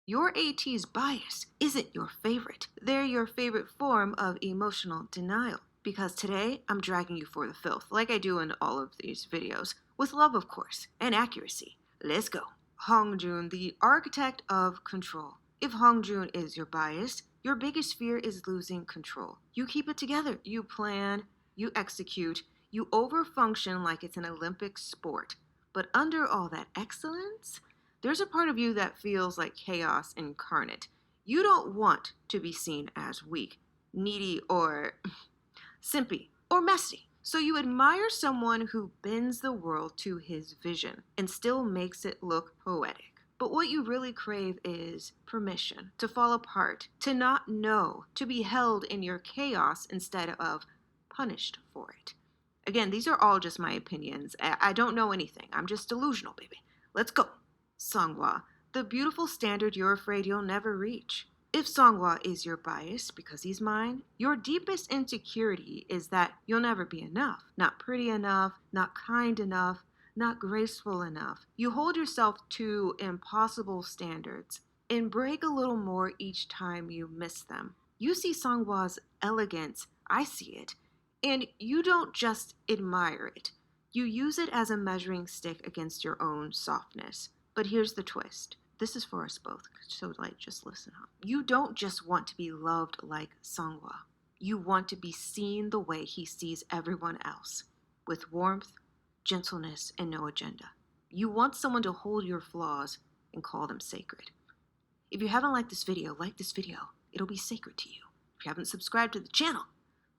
Your ATEEZ bias isn't your favorite. They're your favorite form of emotional denial. Because today, I'm dragging you for the filth, like I do in all of these videos, with love, of course, and accuracy. Let's go. Hong Joong, the architect of control. If Hong Joong is your bias, your biggest fear is losing control. You keep it together. You plan, you execute, you overfunction like it's an Olympic sport. But under all that excellence, there's a part of you that feels like chaos incarnate. You don't want to be seen as weak, needy, or simpy, or messy. So you admire someone who bends the world to his vision and still makes it look poetic. But what you really crave is permission to fall apart, to not know, to be held in your chaos instead of punished for it. Again, these are all just my opinions. I don't know anything. I'm just delusional, baby. Let's go. Seonghwa, the beautiful standard you're afraid you'll never reach. If Seonghwa is your bias because he's mine, your deepest insecurity is that you'll never be enough. Not pretty enough, not kind enough, not graceful enough. You hold yourself to impossible standards and break a little more each time you miss them. You see Seonghwa's elegance, I see it, and you don't just admire it. You use it as a measuring stick against your own softness. But here's the twist. This is for us both, so just listen up. You don't just want to be loved like Seonghwa. You want to be seen the way he sees everyone else, with warmth, gentleness, and no agenda. You want someone to hold your flaws and call them sacred. If you haven't liked this video, like this video. It'll be sacred to you. If you haven't subscribed to the channel,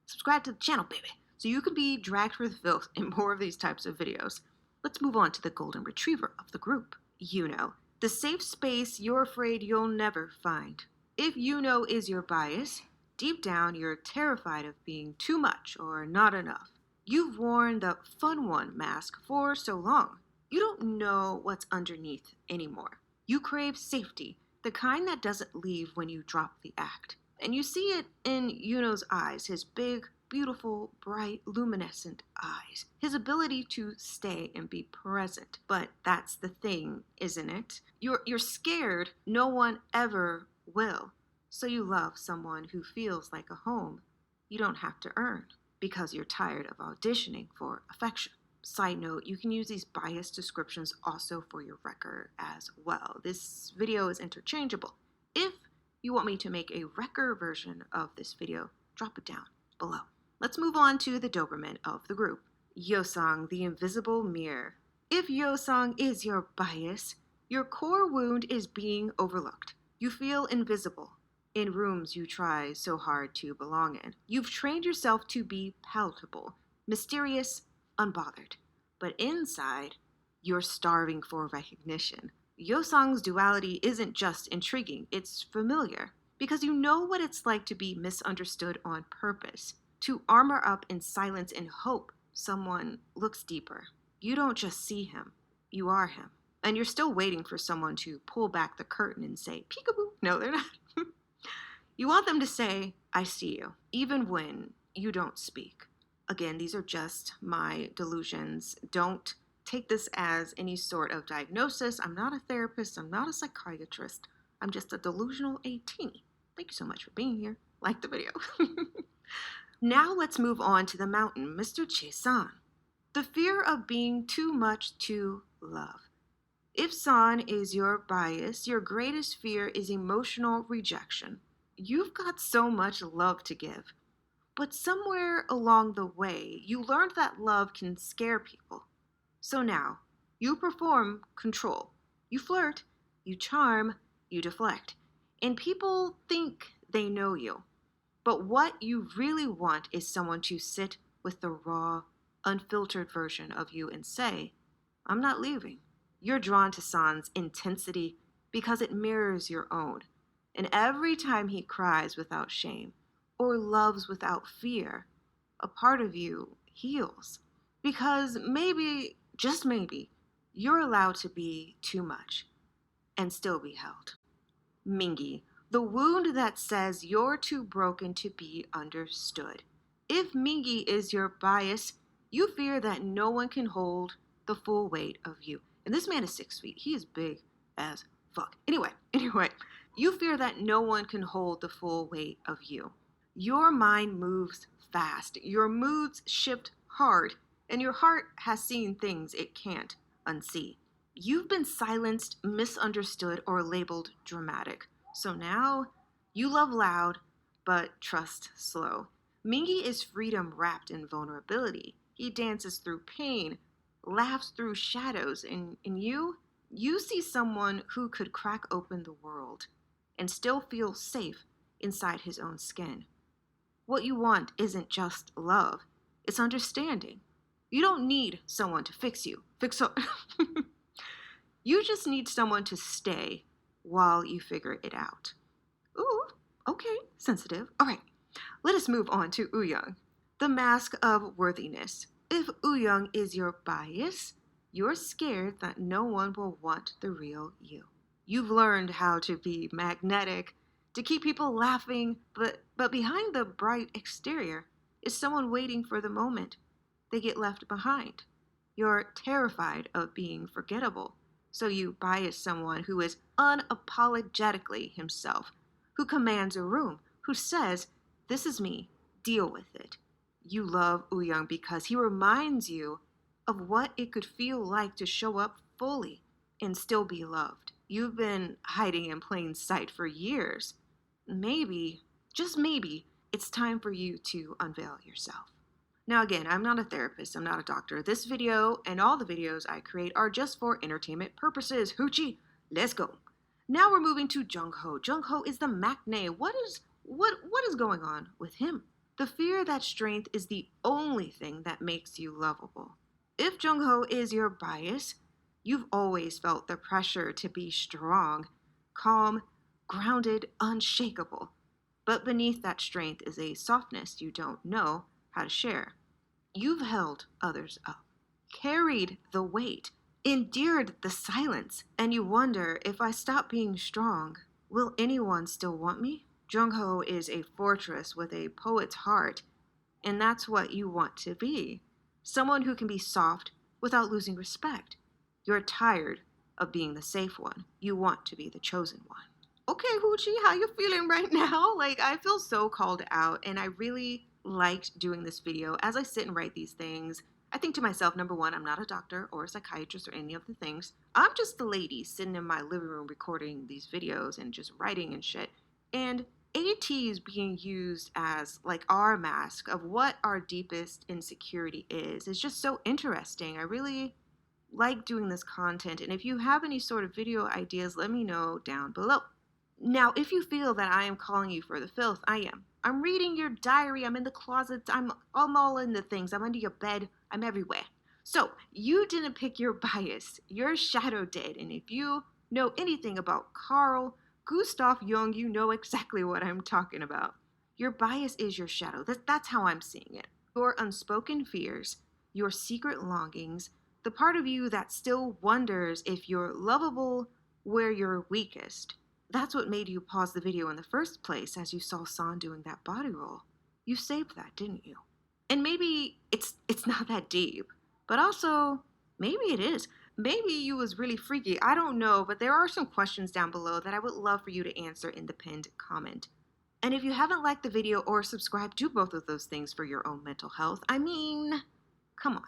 subscribe to the channel, baby, so you can be dragged for the filth in more of these types of videos. Let's move on to the golden retriever of the group. Yunho, the safe space you're afraid you'll never find. If Yunho is your bias, deep down you're terrified of being too much or not enough. You've worn the fun one mask for so long. You don't know what's underneath anymore. You crave safety, the kind that doesn't leave when you drop the act. And you see it in Yunho's eyes, his big, beautiful, bright, luminescent eyes. His ability to stay and be present. But that's the thing, isn't it? You're scared no one ever will. So you love someone who feels like a home you don't have to earn because you're tired of auditioning for affection. Side note, you can use these bias descriptions also for your record as well. This video is interchangeable. If you want me to make a record version of this video, drop it down below. Let's move on to the Doberman of the group. Yeosang, the invisible mirror. If Yeosang is your bias, your core wound is being overlooked. You feel invisible in rooms you try so hard to belong in. You've trained yourself to be palatable, mysterious, unbothered. But inside, you're starving for recognition. Yeosang's duality isn't just intriguing, it's familiar. Because you know what it's like to be misunderstood on purpose. To armor up in silence and hope someone looks deeper. You don't just see him, you are him. And you're still waiting for someone to pull back the curtain and say, peekaboo. No, they're not. You want them to say, I see you, even when you don't speak. Again, these are just my delusions. Don't take this as any sort of diagnosis. I'm not a therapist. I'm not a psychiatrist. I'm just a delusional ATEEZ. Thank you so much for being here. Like the video. Now let's move on to the mountain, Mr. Choi San. The fear of being too much to love. If San is your bias, your greatest fear is emotional rejection. You've got so much love to give. But somewhere along the way, you learned that love can scare people. So now, you perform control. You flirt, you charm, you deflect. And people think they know you. But what you really want is someone to sit with the raw, unfiltered version of you and say, I'm not leaving. You're drawn to San's intensity because it mirrors your own. And every time he cries without shame or loves without fear, a part of you heals. Because maybe, just maybe, you're allowed to be too much and still be held. Mingi, the wound that says you're too broken to be understood. If Mingi is your bias, you fear that no one can hold the full weight of you. And this man is 6 feet. He is big as fuck. Anyway, You fear that no one can hold the full weight of you. Your mind moves fast, your moods shift hard, and your heart has seen things it can't unsee. You've been silenced, misunderstood, or labeled dramatic. So now you love loud, but trust slow. Mingi is freedom wrapped in vulnerability. He dances through pain, laughs through shadows, and you see someone who could crack open the world and still feel safe inside his own skin. What you want isn't just love, it's understanding. You don't need someone to fix you. You just need someone to stay while you figure it out. Ooh, okay, sensitive. All right, let us move on to Wooyoung, the mask of worthiness. If Wooyoung is your bias, you're scared that no one will want the real you. You've learned how to be magnetic, to keep people laughing, but behind the bright exterior is someone waiting for the moment they get left behind. You're terrified of being forgettable, so you bias someone who is unapologetically himself, who commands a room, who says, "This is me, deal with it." You love Wooyoung because he reminds you of what it could feel like to show up fully and still be loved. You've been hiding in plain sight for years. Maybe, just maybe, it's time for you to unveil yourself. Now again, I'm not a therapist, I'm not a doctor. This video and all the videos I create are just for entertainment purposes. Hoochie, let's go. Now we're moving to Jongho. Jongho is the maknae. What is going on with him? The fear that strength is the only thing that makes you lovable. If Jongho is your bias, you've always felt the pressure to be strong, calm, grounded, unshakable. But beneath that strength is a softness you don't know how to share. You've held others up, carried the weight, endured the silence, and you wonder, if I stop being strong, will anyone still want me? Jongho is a fortress with a poet's heart, and that's what you want to be. Someone who can be soft without losing respect. You're tired of being the safe one. You want to be the chosen one. Okay, Hoochie, how you feeling right now? Like, I feel so called out, and I really liked doing this video. As I sit and write these things, I think to myself, number one, I'm not a doctor or a psychiatrist or any of the things. I'm just the lady sitting in my living room recording these videos and just writing and shit. And ATEEZ being used as like our mask of what our deepest insecurity is just so interesting. I really like doing this content, and if you have any sort of video ideas, let me know down below. Now, if you feel that I am calling you for the filth, I am. I'm reading your diary, I'm in the closet, I'm all in the things, I'm under your bed, I'm everywhere. So, you didn't pick your bias, your shadow did, and if you know anything about Carl Gustav Jung, you know exactly what I'm talking about. Your bias is your shadow, that's how I'm seeing it. Your unspoken fears, your secret longings, the part of you that still wonders if you're lovable where you're weakest. That's what made you pause the video in the first place as you saw San doing that body roll. You saved that, didn't you? And maybe it's not that deep, but also maybe it is. Maybe you was really freaky. I don't know, but there are some questions down below that I would love for you to answer in the pinned comment. And if you haven't liked the video or subscribed, do both of those things for your own mental health. I mean, come on.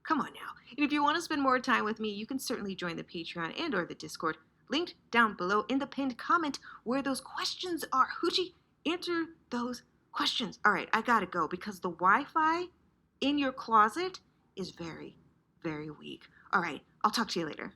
Come on now. And if you want to spend more time with me, you can certainly join the Patreon and or the Discord, linked down below in the pinned comment where those questions are. Hoochie, answer those questions. All right, I gotta go because the Wi-Fi in your closet is very, very weak. All right, I'll talk to you later.